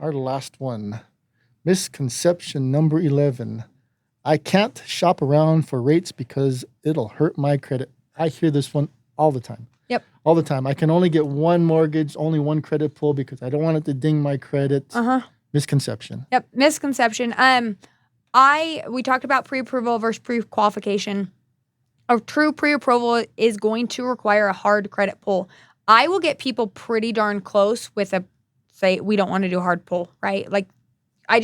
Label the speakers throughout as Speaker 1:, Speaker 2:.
Speaker 1: Our last one. Misconception number 11. I can't shop around for rates because it'll hurt my credit. I hear this one all the time.
Speaker 2: Yep.
Speaker 1: All the time. I can only get one mortgage, only one credit pull because I don't want it to ding my credit.
Speaker 2: Uh-huh.
Speaker 1: Misconception.
Speaker 2: Yep, misconception. We talked about pre-approval versus pre-qualification. A true pre-approval is going to require a hard credit pull. I will get people pretty darn close with say, we don't want to do a hard pull, right? Like, I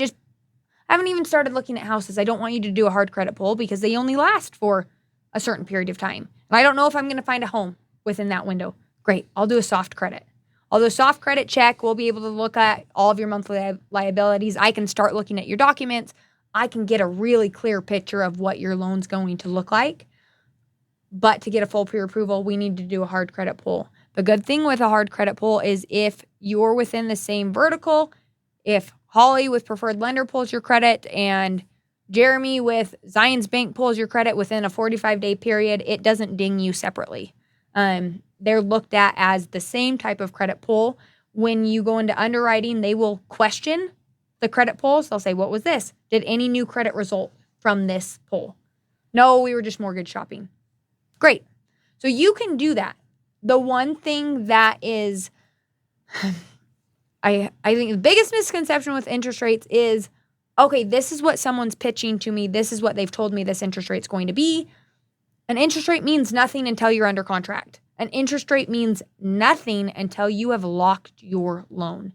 Speaker 2: haven't even started looking at houses. I don't want you to do a hard credit pull because they only last for a certain period of time. And I don't know if I'm going to find a home within that window. Great, I'll do a soft credit. I'll do a soft credit check. We'll be able to look at all of your monthly liabilities. I can start looking at your documents. I can get a really clear picture of what your loan's going to look like. But to get a full pre-approval, we need to do a hard credit pull. The good thing with a hard credit pull is if you're within the same vertical, if Holly with Preferred Lender pulls your credit and Jeremy with Zions Bank pulls your credit within a 45-day period, it doesn't ding you separately. They're looked at as the same type of credit pull. When you go into underwriting, they will question the credit pulls. They'll say, what was this? Did any new credit result from this pull? No, we were just mortgage shopping. Great. So you can do that. The one thing that is, I think the biggest misconception with interest rates is, okay, this is what someone's pitching to me. This is what they've told me this interest rate's going to be. An interest rate means nothing until you're under contract. An interest rate means nothing until you have locked your loan.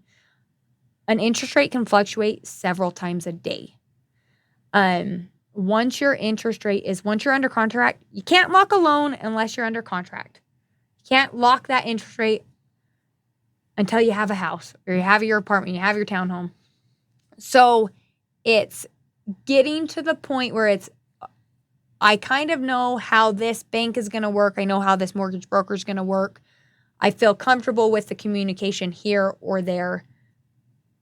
Speaker 2: An interest rate can fluctuate several times a day. Once you're under contract, you can't lock a loan unless you're under contract. You can't lock that interest rate until you have a house or you have your apartment, you have your townhome. So it's getting to the point where I kind of know how this bank is going to work. I know how this mortgage broker is going to work. I feel comfortable with the communication here or there.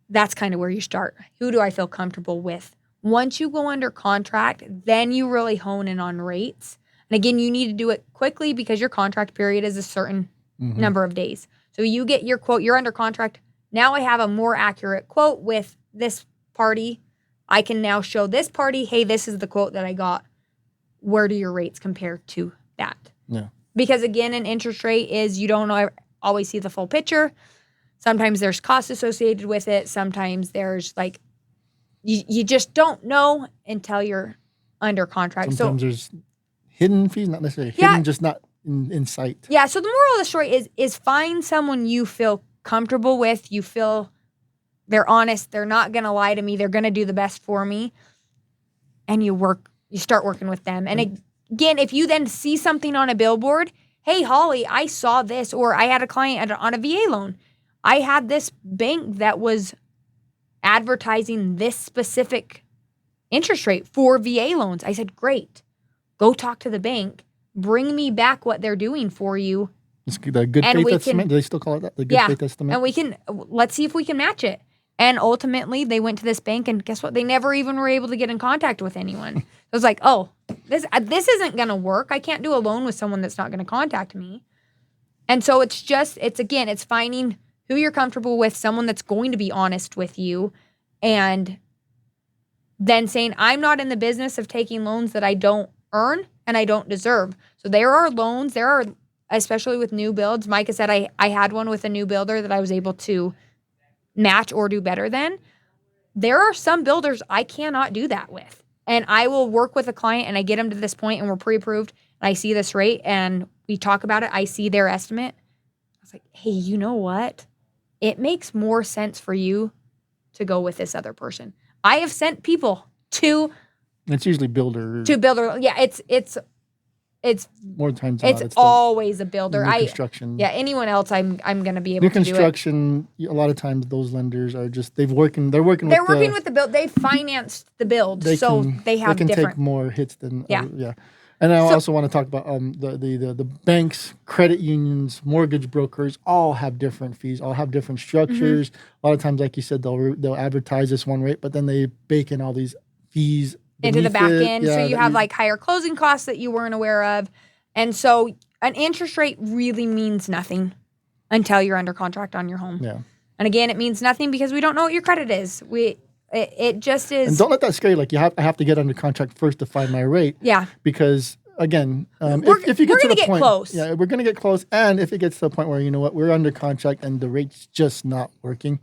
Speaker 2: That's kind of where you start. Who do I feel comfortable with? Once you go under contract, then you really hone in on rates. And again, you need to do it quickly because your contract period is a certain number of days. So you get your quote, you're under contract. Now I have a more accurate quote with this party. I can now show this party, hey, this is the quote that I got. Where do your rates compare to that?
Speaker 1: Yeah.
Speaker 2: Because again, an interest rate is you don't always see the full picture. Sometimes there's costs associated with it. Sometimes there's like, you just don't know until you're under contract.
Speaker 1: Sometimes there's hidden fees, not necessarily hidden, just not in sight.
Speaker 2: Yeah, so the moral of the story is find someone you feel comfortable with. You feel they're honest. They're not going to lie to me. They're going to do the best for me. And you start working with them. And again, if you then see something on a billboard, hey, Holly, I saw this, or I had a client on a VA loan. I had this bank that was advertising this specific interest rate for VA loans. I said, great. Go talk to the bank. Bring me back what they're doing for you.
Speaker 1: It's the good faith estimate. Do they still call it that? The good faith estimate?
Speaker 2: And let's see if we can match it. And ultimately, they went to this bank, and guess what? They never even were able to get in contact with anyone. It was like, oh, this isn't going to work. I can't do a loan with someone that's not going to contact me. And so it's finding who you're comfortable with, someone that's going to be honest with you, and then saying, I'm not in the business of taking loans that I don't earn and I don't deserve. So there are loans, especially with new builds. Micah said I had one with a new builder that I was able to match or do better than. There are some builders I cannot do that with. And I will work with a client and I get them to this point and we're pre-approved and I see this rate and we talk about it. I see their estimate. I was like, hey, you know what? It makes more sense for you to go with this other person. I have sent people to...
Speaker 1: It's usually builder.
Speaker 2: To builder. Yeah, it's
Speaker 1: more times
Speaker 2: it's always a builder.
Speaker 1: New construction.
Speaker 2: Anyone else I'm going to be able
Speaker 1: new
Speaker 2: to do it.
Speaker 1: New construction, a lot of times those lenders are just they're working with
Speaker 2: the build. They financed the build, they can
Speaker 1: take more hits than And I also want to talk about the banks, credit unions, mortgage brokers all have different fees, all have different structures. A lot of times, like you said, they'll advertise this one rate, but then they bake in all these fees
Speaker 2: into the back end. So you have like higher closing costs that you weren't aware of. And so an interest rate really means nothing until you're under contract on your home.
Speaker 1: Yeah.
Speaker 2: And again, it means nothing because we don't know what your credit is. It just is.
Speaker 1: And don't let that scare you. Like I have to get under contract first to find my rate.
Speaker 2: Yeah.
Speaker 1: Because again, if you
Speaker 2: we're
Speaker 1: get to
Speaker 2: gonna
Speaker 1: the
Speaker 2: get
Speaker 1: point,
Speaker 2: close.
Speaker 1: yeah, we're gonna get close. And if it gets to the point where you know what, we're under contract and the rate's just not working,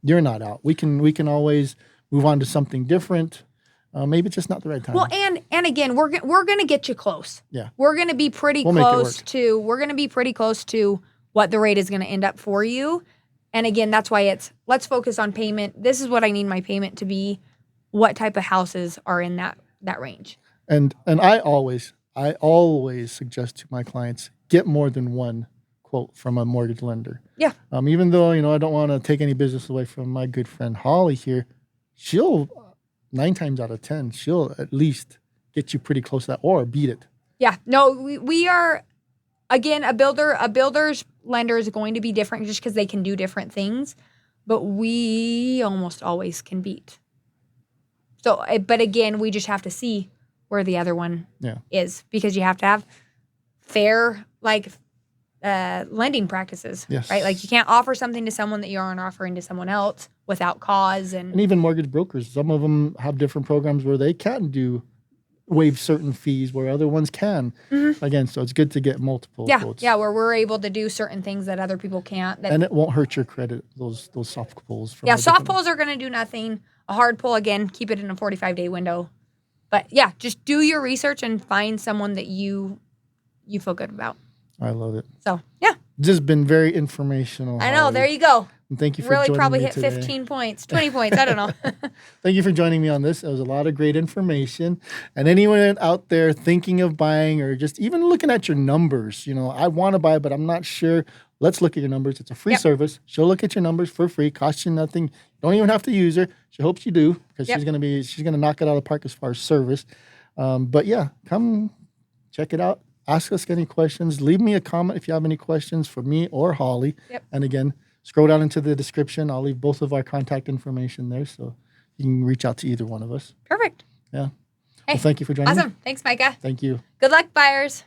Speaker 1: you're not out. We can always move on to something different. Maybe it's just not the right time.
Speaker 2: Well, and again, we're gonna get you close.
Speaker 1: Yeah.
Speaker 2: We're gonna be pretty close to. We're gonna be pretty close to what the rate is gonna end up for you. And again, that's why let's focus on payment. This is what I need my payment to be. What type of houses are in that range?
Speaker 1: And I always suggest to my clients get more than one quote from a mortgage lender.
Speaker 2: Yeah.
Speaker 1: Even though I don't want to take any business away from my good friend Holly here, she'll 9 times out of 10 she'll at least get you pretty close to that or beat it.
Speaker 2: Yeah. No, we are. Again, a builder's lender is going to be different just because they can do different things, but we almost always can beat. So, but again, we just have to see where the other one is because you have to have fair, lending practices, right? Like you can't offer something to someone that you aren't offering to someone else without cause. And
Speaker 1: even mortgage brokers, some of them have different programs where they can waive certain fees where other ones can. Mm-hmm. Again, so it's good to get multiple quotes. Yeah,
Speaker 2: where we're able to do certain things that other people can't.
Speaker 1: And it won't hurt your credit, those soft pulls.
Speaker 2: Soft pulls are going to do nothing. A hard pull, again, keep it in a 45-day window. But yeah, just do your research and find someone that you feel good about.
Speaker 1: I love it.
Speaker 2: So, yeah.
Speaker 1: Just been very informational.
Speaker 2: I know. Holly. There you go.
Speaker 1: And thank you for joining me
Speaker 2: probably hit
Speaker 1: today.
Speaker 2: 15 points, 20 points. I don't know.
Speaker 1: Thank you for joining me on this. It was a lot of great information. And anyone out there thinking of buying or just even looking at your numbers, I want to buy, but I'm not sure. Let's look at your numbers. It's a free service. She'll look at your numbers for free. Costs you nothing. You don't even have to use her. She hopes you do because she's gonna knock it out of the park as far as service. But yeah, come check it out. Ask us any questions. Leave me a comment if you have any questions for me or Holly.
Speaker 2: Yep.
Speaker 1: And again, scroll down into the description. I'll leave both of our contact information there so you can reach out to either one of us.
Speaker 2: Perfect.
Speaker 1: Yeah.
Speaker 2: Hey,
Speaker 1: well, thank you for joining me.
Speaker 2: Awesome. Thanks, Micah.
Speaker 1: Thank you.
Speaker 2: Good luck, buyers.